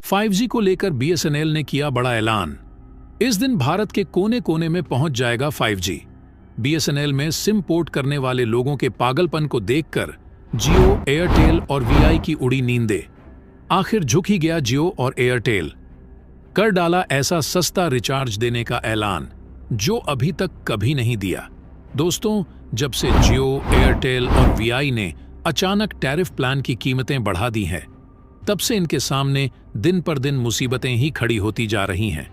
5G को लेकर BSNL ने किया बड़ा ऐलान। इस दिन भारत के कोने कोने में पहुंच जाएगा 5G। BSNL में सिम पोर्ट करने वाले लोगों के पागलपन को देखकर जियो, एयरटेल और VI की उड़ी नींदें। आखिर झुक ही गया जियो और एयरटेल। कर डाला ऐसा सस्ता रिचार्ज देने का ऐलान जो अभी तक कभी नहीं दिया। दोस्तों, जब से जियो, एयरटेल और VI ने अचानक टैरिफ प्लान की कीमतें बढ़ा दी हैं, तब से इनके सामने दिन पर दिन मुसीबतें ही खड़ी होती जा रही हैं।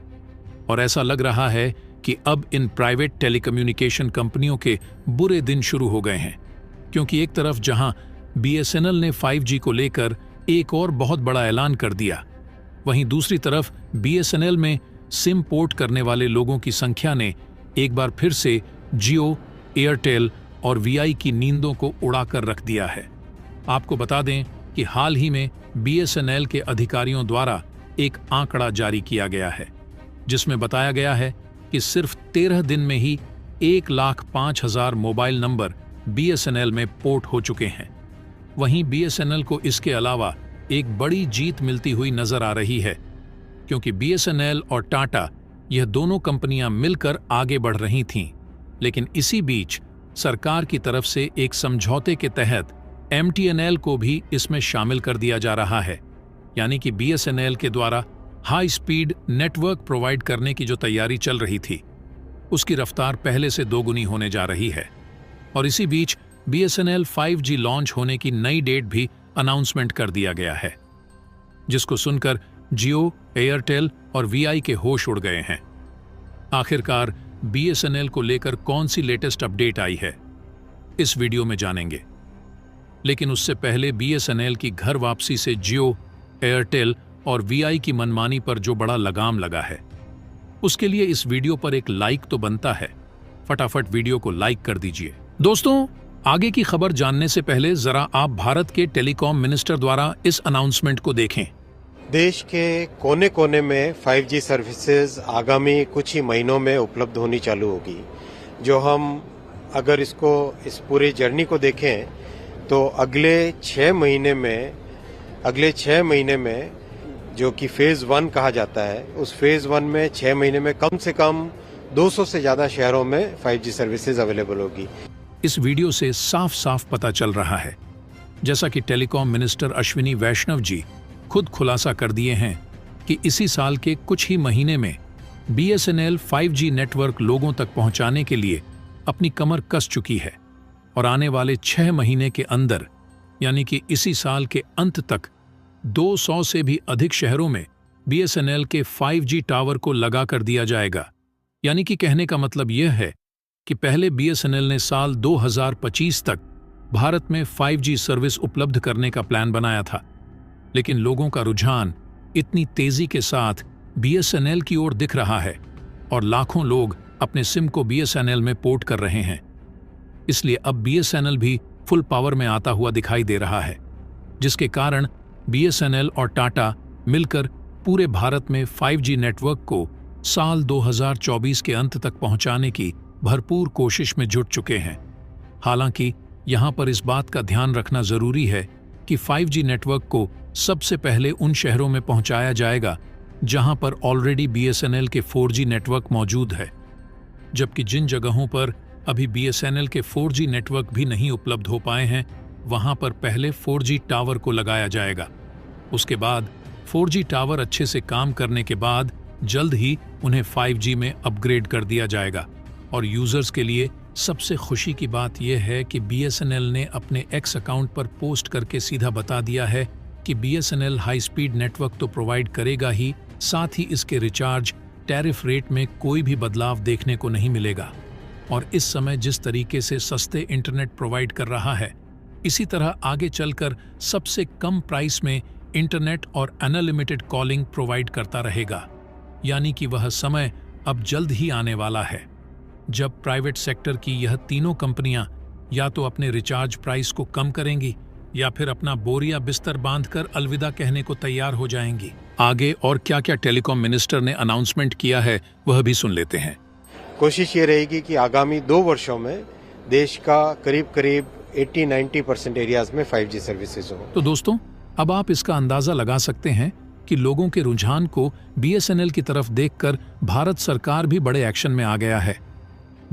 और ऐसा लग रहा है कि अब इन प्राइवेट टेलीकम्युनिकेशन कंपनियों के बुरे दिन शुरू हो गए हैं, क्योंकि एक तरफ जहां BSNL ने 5G को लेकर एक और बहुत बड़ा ऐलान कर दिया, वहीं दूसरी तरफ BSNL में सिम पोर्ट करने वाले लोगों की संख्या ने एक बार फिर से जियो, एयरटेल और VI की नींदों को उड़ाकर रख दिया है। आपको बता दें कि हाल ही में BSNL के अधिकारियों द्वारा एक आंकड़ा जारी किया गया है, जिसमें बताया गया है कि सिर्फ 13 दिन में ही 1,05,000 मोबाइल नंबर BSNL में पोर्ट हो चुके हैं। वहीं BSNL को इसके अलावा एक बड़ी जीत मिलती हुई नजर आ रही है, क्योंकि BSNL और टाटा, यह दोनों कंपनियां मिलकर आगे बढ़ रही थीं, लेकिन इसी बीच सरकार की तरफ से एक समझौते के तहत MTNL को भी इसमें शामिल कर दिया जा रहा है। यानी कि BSNL के द्वारा हाई स्पीड नेटवर्क प्रोवाइड करने की जो तैयारी चल रही थी, उसकी रफ्तार पहले से दोगुनी होने जा रही है। और इसी बीच BSNL 5G लॉन्च होने की नई डेट भी अनाउंसमेंट कर दिया गया है, जिसको सुनकर जियो, एयरटेल और VI के होश उड़ गए हैं। आखिरकार BSNL को लेकर कौन सी लेटेस्ट अपडेट आई है, इस वीडियो में जानेंगे। लेकिन उससे पहले BSNL की घर वापसी से जियो, एयरटेल और VI की मनमानी पर जो बड़ा लगाम लगा है, उसके लिए इस वीडियो पर एक लाइक तो बनता है। फटाफट वीडियो को लाइक कर दीजिए। दोस्तों, आगे की खबर जानने से पहले जरा आप भारत के टेलीकॉम मिनिस्टर द्वारा इस अनाउंसमेंट को देखें। देश के कोने कोने में 5G सर्विसेज आगामी कुछ ही महीनों में उपलब्ध होनी चालू होगी। जो हम अगर इस पूरी जर्नी को देखें तो अगले 6 महीने में जो कि फेज 1 कहा जाता है, उस फेज 1 में 6 महीने में कम से कम 200 से ज्यादा शहरों में 5G सर्विसेज अवेलेबल होगी। इस वीडियो से साफ साफ पता चल रहा है, जैसा कि टेलीकॉम मिनिस्टर अश्विनी वैष्णव जी खुद खुलासा कर दिए हैं कि इसी साल के कुछ ही महीने में BSNL 5G नेटवर्क लोगों तक पहुंचाने के लिए अपनी कमर कस चुकी है और आने वाले 6 महीने के अंदर, यानी कि इसी साल के अंत तक 200 से भी अधिक शहरों में BSNL के 5G टावर को लगा कर दिया जाएगा। यानी कि कहने का मतलब यह है कि पहले BSNL ने साल 2025 तक भारत में 5G सर्विस उपलब्ध करने का प्लान बनाया था, लेकिन लोगों का रुझान इतनी तेजी के साथ BSNL की ओर दिख रहा है और लाखों लोग अपने सिम को BSNL में पोर्ट कर रहे हैं। इसलिए अब BSNL भी फुल पावर में आता हुआ दिखाई दे रहा है, जिसके कारण BSNL और टाटा मिलकर पूरे भारत में 5G नेटवर्क को साल 2024 के अंत तक पहुंचाने की भरपूर कोशिश में जुट चुके हैं। हालांकि यहां पर इस बात का ध्यान रखना जरूरी है कि 5G नेटवर्क को सबसे पहले उन शहरों में पहुंचाया जाएगा जहां पर ऑलरेडी BSNL के 4G नेटवर्क मौजूद है, जबकि जिन जगहों पर अभी BSNL के 4G नेटवर्क भी नहीं उपलब्ध हो पाए हैं, वहां पर पहले 4G टावर को लगाया जाएगा। उसके बाद 4G टावर अच्छे से काम करने के बाद जल्द ही उन्हें 5G में अपग्रेड कर दिया जाएगा। और यूजर्स के लिए सबसे खुशी की बात यह है कि BSNL ने अपने X अकाउंट पर पोस्ट करके सीधा बता दिया है कि BSNL हाई स्पीड नेटवर्क तो प्रोवाइड करेगा ही, साथ ही इसके रिचार्ज टैरिफ रेट में कोई भी बदलाव देखने को नहीं मिलेगा। और इस समय जिस तरीके से सस्ते इंटरनेट प्रोवाइड कर रहा है, इसी तरह आगे चलकर सबसे कम प्राइस में इंटरनेट और अनलिमिटेड कॉलिंग प्रोवाइड करता रहेगा। यानी कि वह समय अब जल्द ही आने वाला है जब प्राइवेट सेक्टर की यह तीनों कंपनियां या तो अपने रिचार्ज प्राइस को कम करेंगी या फिर अपना बोरिया बिस्तर बांधकर अलविदा कहने को तैयार हो जाएंगी। आगे और क्या क्या टेलीकॉम मिनिस्टर ने अनाउंसमेंट किया है वह भी सुन लेते हैं। कोशिश ये रहेगी कि आगामी 2 वर्षों में देश का करीब 80-90% एरियाज में 5G सर्विसेज हो। तो दोस्तों, अब आप इसका अंदाजा लगा सकते हैं कि लोगों के रुझान को बीएसएनएल की तरफ देखकर भारत सरकार भी बड़े एक्शन में आ गया है।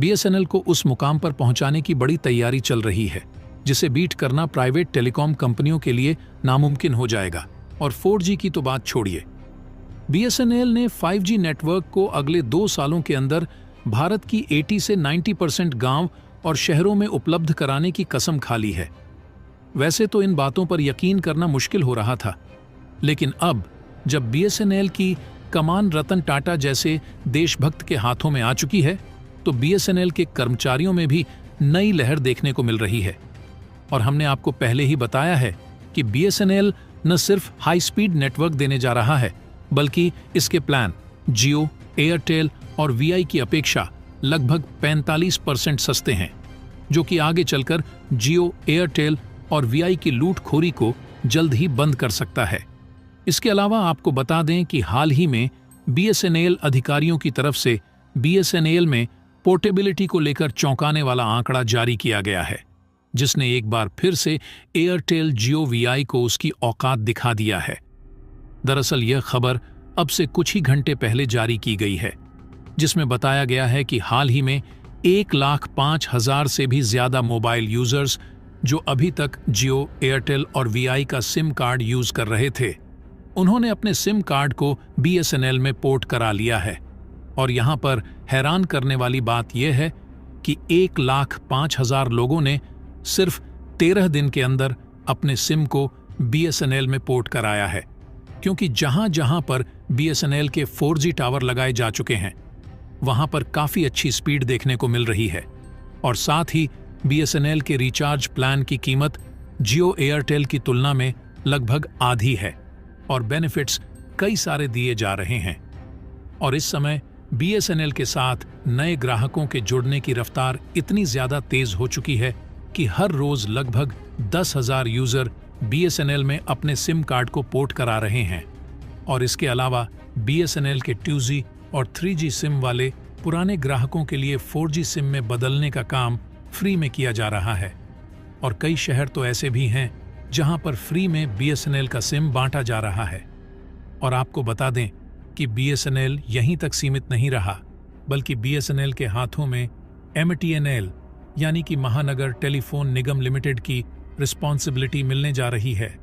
बीएसएनएल को उस मुकाम पर पहुंचाने की बड़ी तैयारी चल रही है जिसे बीट करना प्राइवेट टेलीकॉम कंपनियों के लिए नामुमकिन हो जाएगा। और 4G की तो बात छोड़िए, बीएसएनएल ने 5G नेटवर्क को अगले 2 सालों के अंदर भारत की 80 से 90% गांव और शहरों में उपलब्ध कराने की कसम खा ली है। वैसे तो इन बातों पर यकीन करना मुश्किल हो रहा था, लेकिन अब जब बीएसएनएल की कमान रतन टाटा जैसे देशभक्त के हाथों में आ चुकी है, तो बीएसएनएल के कर्मचारियों में भी नई लहर देखने को मिल रही है। और हमने आपको पहले ही बताया है कि बीएसएनएल न सिर्फ हाई स्पीड नेटवर्क देने जा रहा है, बल्कि इसके प्लान जियो, एयरटेल और वीआई की अपेक्षा लगभग 45% सस्ते हैं, जो कि आगे चलकर जियो, एयरटेल और वीआई की लूटखोरी को जल्द ही बंद कर सकता है। इसके अलावा आपको बता दें कि हाल ही में बीएसएनएल अधिकारियों की तरफ से बीएसएनएल में पोर्टेबिलिटी को लेकर चौंकाने वाला आंकड़ा जारी किया गया है, जिसने एक बार फिर से एयरटेल, जियो, वीआई को उसकी औकात दिखा दिया है। दरअसल यह खबर अब से कुछ ही घंटे पहले जारी की गई है, जिसमें बताया गया है कि हाल ही में 1,05,000 से भी ज्यादा मोबाइल यूजर्स जो अभी तक जियो, एयरटेल और वीआई का सिम कार्ड यूज कर रहे थे, उन्होंने अपने सिम कार्ड को बीएसएनएल में पोर्ट करा लिया है। और यहां पर हैरान करने वाली बात यह है कि 1,05,000 लोगों ने सिर्फ 13 दिन के अंदर अपने सिम को बीएसएनएल में पोर्ट कराया है, क्योंकि जहां जहां पर बीएसएनएल के 4G टावर लगाए जा चुके हैं, वहां पर काफी अच्छी स्पीड देखने को मिल रही है। और साथ ही बीएसएनएल के रिचार्ज प्लान की कीमत जियो, एयरटेल की तुलना में लगभग आधी है और बेनिफिट्स कई सारे दिए जा रहे हैं। और इस समय बीएसएनएल के साथ नए ग्राहकों के जुड़ने की रफ्तार इतनी ज्यादा तेज हो चुकी है कि हर रोज लगभग 10,000 यूजर बीएसएनएल में अपने सिम कार्ड को पोर्ट करा रहे हैं। और इसके अलावा बीएसएनएल के 2G और 3G सिम वाले पुराने ग्राहकों के लिए 4G सिम में बदलने का काम फ्री में किया जा रहा है। और कई शहर तो ऐसे भी हैं जहां पर फ्री में बीएसएनएल का सिम बांटा जा रहा है। और आपको बता दें कि बीएसएनएल यहीं तक सीमित नहीं रहा, बल्कि बीएसएनएल के हाथों में एमटीएनएल यानी कि महानगर टेलीफोन निगम लिमिटेड की रिस्पॉन्सिबिलिटी मिलने जा रही है,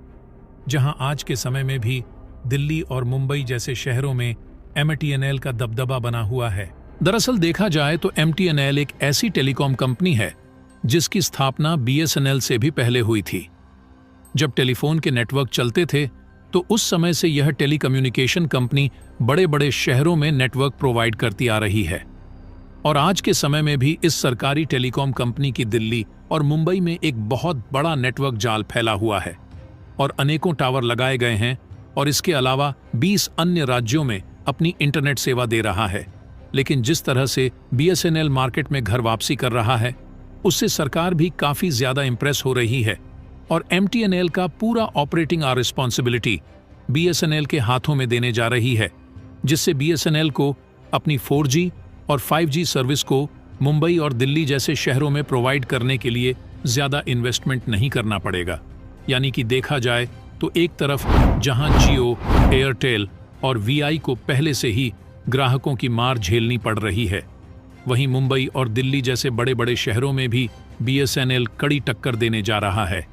जहां आज के समय में भी दिल्ली और मुंबई जैसे शहरों में एमटीएनएल का दबदबा बना हुआ है। दरअसल देखा जाए तो एमटीएनएल एक ऐसी टेलीकॉम कंपनी है जिसकी स्थापना बीएसएनएल से भी पहले हुई थी। जब टेलीफोन के नेटवर्क चलते थे तो उस समय से यह टेलीकम्युनिकेशन कंपनी बड़े बड़े शहरों में नेटवर्क प्रोवाइड करती आ रही है। और आज के समय में भी इस सरकारी टेलीकॉम कंपनी की दिल्ली और मुंबई में एक बहुत बड़ा नेटवर्क जाल फैला हुआ है और अनेकों टावर लगाए गए हैं। और इसके अलावा 20 अन्य राज्यों में अपनी इंटरनेट सेवा दे रहा है। लेकिन जिस तरह से बीएसएनएल मार्केट में घर वापसी कर रहा है, उससे सरकार भी काफी ज्यादा इंप्रेस हो रही है और एमटीएनएल का पूरा ऑपरेटिंग आवर रिस्पॉन्सिबिलिटी बीएसएनएल के हाथों में देने जा रही है, जिससे बीएसएनएल को अपनी 4G और 5G सर्विस को मुंबई और दिल्ली जैसे शहरों में प्रोवाइड करने के लिए ज्यादा इन्वेस्टमेंट नहीं करना पड़ेगा। यानी कि देखा जाए तो एक तरफ जहां जियो, एयरटेल और वीआई को पहले से ही ग्राहकों की मार झेलनी पड़ रही है, वहीं मुंबई और दिल्ली जैसे बड़े बड़े शहरों में भी बीएसएनएल कड़ी टक्कर देने जा रहा है।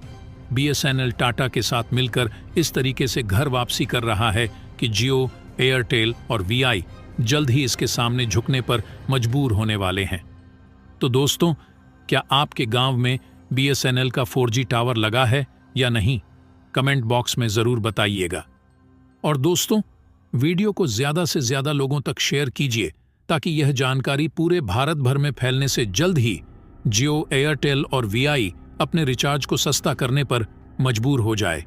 बीएसएनएल टाटा के साथ मिलकर इस तरीके से घर वापसी कर रहा है कि जियो, एयरटेल और वीआई जल्द ही इसके सामने झुकने पर मजबूर होने वाले हैं। तो दोस्तों, क्या आपके गांव में बीएसएनएल का 4G टावर लगा है या नहीं? कमेंट बॉक्स में जरूर बताइएगा। और दोस्तों, वीडियो को ज्यादा से ज्यादा लोगों तक शेयर कीजिए ताकि यह जानकारी पूरे भारत भर में फैलने से जल्द ही जियो, एयरटेल और वीआई अपने रिचार्ज को सस्ता करने पर मजबूर हो जाए।